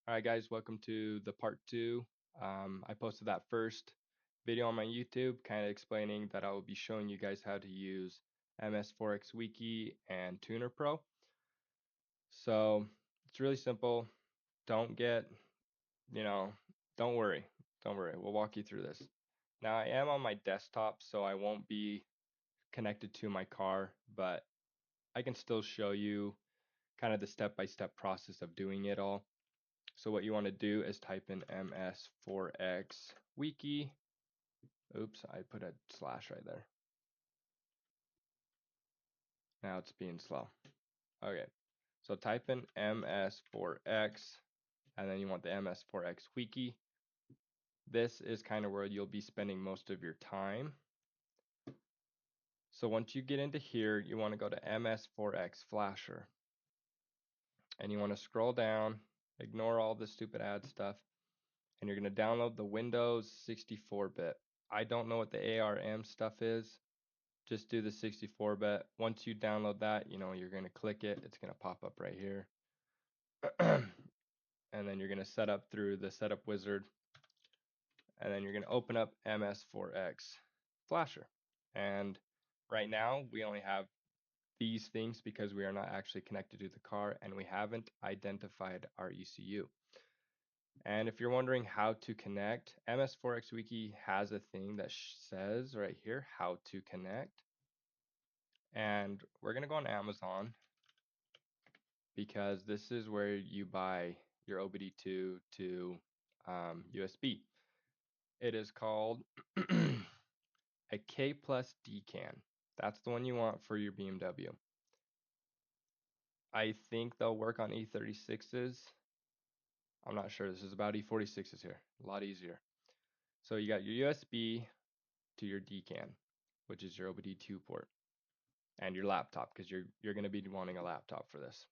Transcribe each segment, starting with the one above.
All right, guys, welcome to the part two. I posted that first video on my YouTube, kind of explaining that I will be showing you guys how to use MS4x WIKI and TunerPro. So it's really simple. Don't get, you know, don't worry. Don't worry. We'll walk you through this. Now, I am on my desktop, so I won't be connected to my car, but I can still show you kind of the step-by-step process of doing it all. So what you want to do is type in MS4x WIKI. Oops, I put a slash right there. Now it's being slow. Okay, so type in MS4x, and then you want the MS4x WIKI. This is kind of where you'll be spending most of your time. So once you get into here, you want to go to MS4x Flasher. And you want to scroll down, ignore all the stupid ad stuff, and you're going to download the Windows 64-bit. I don't know what the ARM stuff is. Just do the 64-bit. Once you download that, you're going to click it. It's going to pop up right here. And then you're going to set up through the setup wizard. And then you're going to open up MS4X Flasher. And right now, we only have these things because we are not actually connected to the car and we haven't identified our ECU. And if you're wondering how to connect, MS4X WIKI has a thing that says right here, how to connect. And we're going to go on Amazon because this is where you buy your OBD2 to USB. It is called a K plus DCAN. That's the one you want for your BMW. I think they'll work on E36s. I'm not sure. This is about E46s here. A lot easier. So you got your USB to your DCAN, which is your OBD2 port, and your laptop because you're going to be wanting a laptop for this.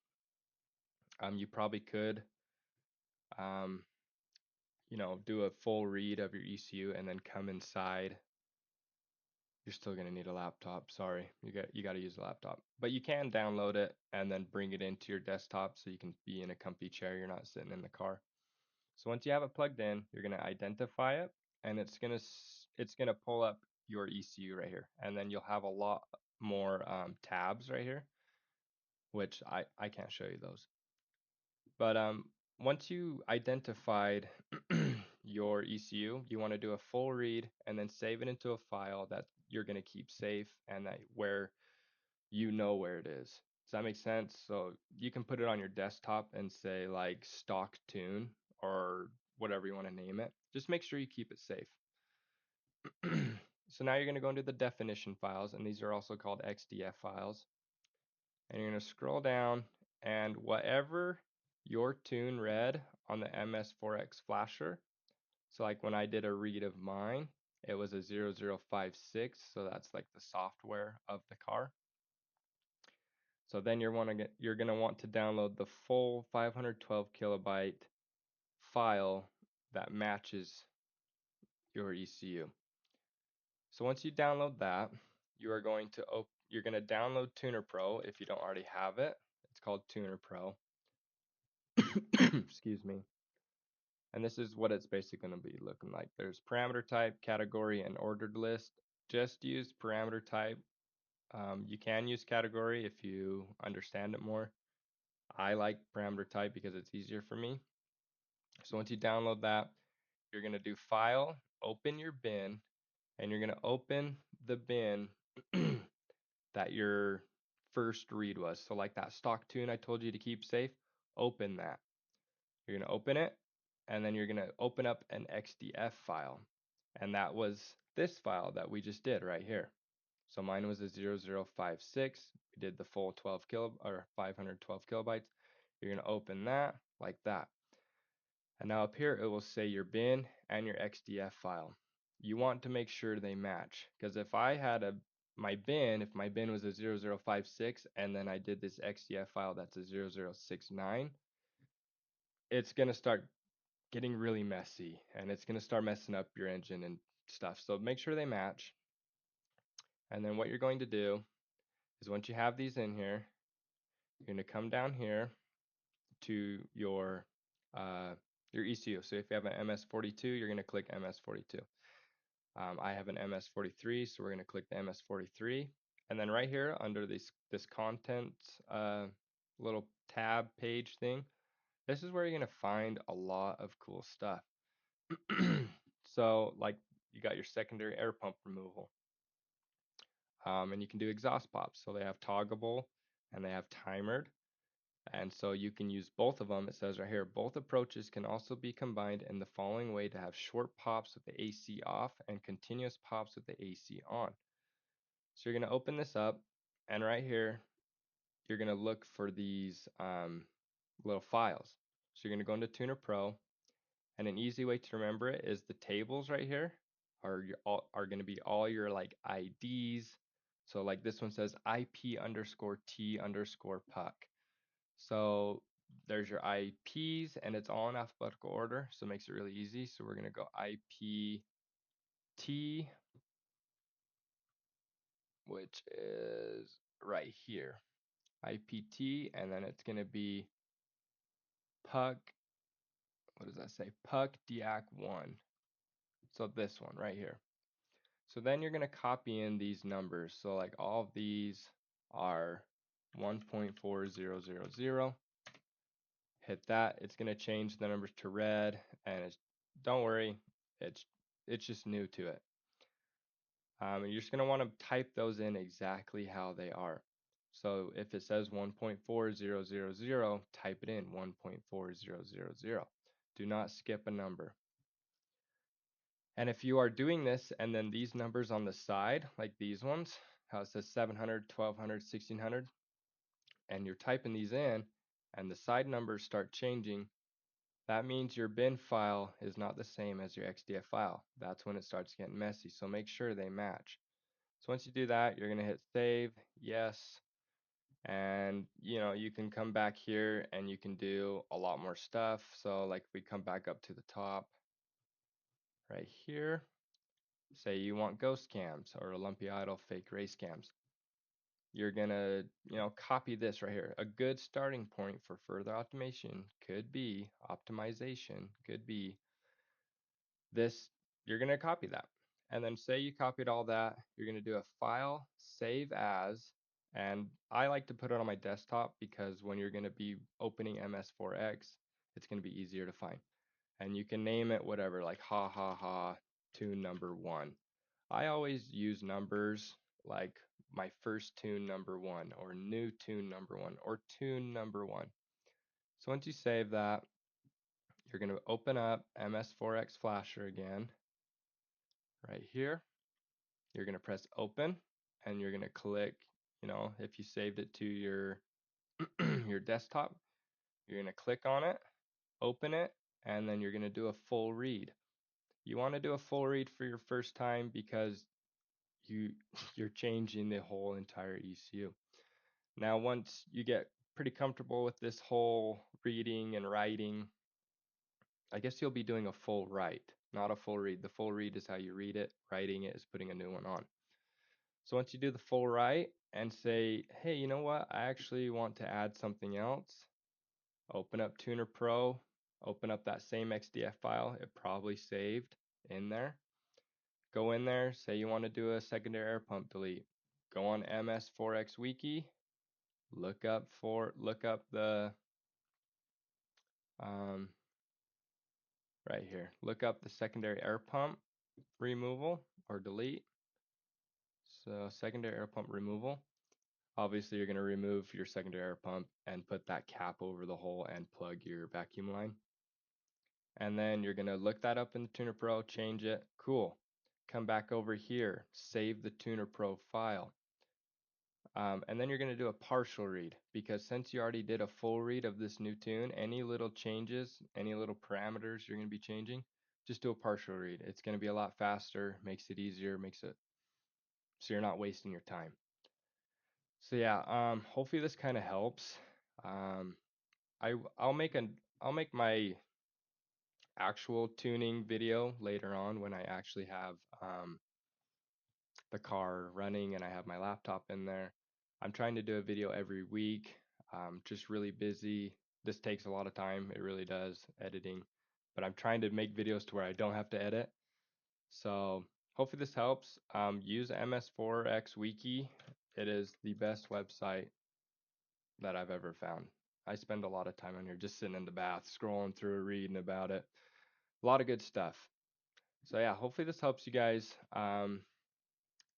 You probably could um, do a full read of your ECU and then come inside. You're still going to need a laptop. Sorry, you got to use a laptop. But you can download it and then bring it into your desktop so you can be in a comfy chair. You're not sitting in the car. So once you have it plugged in, you're going to identify it, and it's going to pull up your ECU right here, and then you'll have a lot more tabs right here, which I can't show you those. But once you identified your ECU, you want to do a full read and then save it into a file that you're going to keep safe and that where you know where it is. Does that make sense? So you can put it on your desktop and say like stock tune or whatever you want to name it. Just make sure you keep it safe. So now you're going to go into the definition files, and these are also called XDF files. And you're going to scroll down, and whatever your tune read on the MS4X flasher, so like when I did a read of mine, it was a 0056, so that's like the software of the car. So then you're going to want to download the full 512 kilobyte file that matches your ECU. So once you download that, you're going to download TunerPro if you don't already have it. It's called TunerPro. Excuse me. And this is what it's basically going to be looking like. There's parameter type, category, and ordered list. Just use parameter type. You can use category if you understand it more. I like parameter type because it's easier for me. So once you download that, you're going to do File, open your bin, and you're going to open the bin that your first read was. So like that stock tune I told you to keep safe, open that. You're going to open it, and then you're going to open up an XDF file. And that was this file that we just did right here. So mine was a 0056. We did the full 512 kilobytes. You're going to open that like that. And now up here, it will say your bin and your XDF file. You want to make sure they match, because if I had if my bin was a 0056 and then I did this XDF file that's a 0069, it's going to start getting really messy and it's going to start messing up your engine and stuff. So make sure they match. And then what you're going to do is once you have these in here, you're going to come down here to your your ECU. So if you have an MS42, you're going to click MS42. I have an MS43, so we're going to click the MS43. And then right here under this content little tab page thing, this is where you're going to find a lot of cool stuff. So like you got your secondary air pump removal. And you can do exhaust pops. So they have toggleable and they have timered. And so you can use both of them. It says right here, both approaches can also be combined in the following way to have short pops with the AC off and continuous pops with the AC on. So you're going to open this up, and right here, you're going to look for these little files. So you're going to go into TunerPro, and an easy way to remember it is the tables right here are going to be all your like IDs. So like this one says IP_T_puck. So there's your IPs, and it's all in alphabetical order, so it makes it really easy. So we're going to go IPT, which is right here. IPT, and then it's going to be puck, what does that say? Puck DIAC 1. So this one right here. So then you're going to copy in these numbers. So like all of these are 1.4000. Hit that. It's going to change the numbers to red, and don't worry, it's just new to it. And you're just going to want to type those in exactly how they are. So if it says 1.4000, type it in 1.4000. Do not skip a number. And if you are doing this and then these numbers on the side, like these ones, how it says 700, 1200, 1600, and you're typing these in and the side numbers start changing, that means your bin file is not the same as your XDF file. That's when it starts getting messy. So make sure they match. So once you do that, you're going to hit save, yes, and you can come back here and you can do a lot more stuff. So like if we come back up to the top right here, say you want ghost cams or lumpy idle fake race cams. You're gonna copy this right here. A good starting point for further automation could be optimization, could be this. You're gonna copy that, and then say you copied all that, you're gonna do a file save as, and I like to put it on my desktop because when you're gonna be opening MS4X, it's gonna be easier to find. And you can name it whatever, like ha ha ha tune number 1. I always use numbers like my first tune number 1 or new tune number 1 or tune number 1. So once you save that, you're going to open up MS4X Flasher again right here. You're going to press open and you're going to click, if you saved it to your your desktop, you're going to click on it, open it, and then you're going to do a full read. You want to do a full read for your first time because you're changing the whole entire ECU. Now once you get pretty comfortable with this whole reading and writing, I guess you'll be doing a full write, not a full read. The full read is how you read it. Writing it is putting a new one on. So once you do the full write and say, hey, you know what? I actually want to add something else. Open up TunerPro, open up that same XDF file. It probably saved in there. Go in there, say you want to do a secondary air pump delete. Go on MS4x WIKI, look up the right here. Look up the secondary air pump removal or delete. So secondary air pump removal. Obviously you're going to remove your secondary air pump and put that cap over the hole and plug your vacuum line. And then you're going to look that up in the TunerPro, change it. Cool. Come back over here, save the TunerPro file. And then you're going to do a partial read because since you already did a full read of this new tune, any little changes, any little parameters you're going to be changing, just do a partial read. It's going to be a lot faster, makes it easier, makes it so you're not wasting your time. So yeah, hopefully this kind of helps. I'll make my actual tuning video later on when I actually have the car running and I have my laptop in there. I'm trying to do a video every week. Just really busy. this takes a lot of time. It really does, editing. But I'm trying to make videos to where I don't have to edit. So hopefully this helps. Use MS4x WIKI. It is the best website that I've ever found. I spend a lot of time on here just sitting in the bath, scrolling through, reading about it. A lot of good stuff. So yeah, hopefully this helps you guys.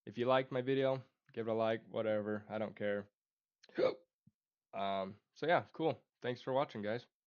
If you liked my video, give it a like, whatever. I don't care. So yeah, cool. Thanks for watching, guys.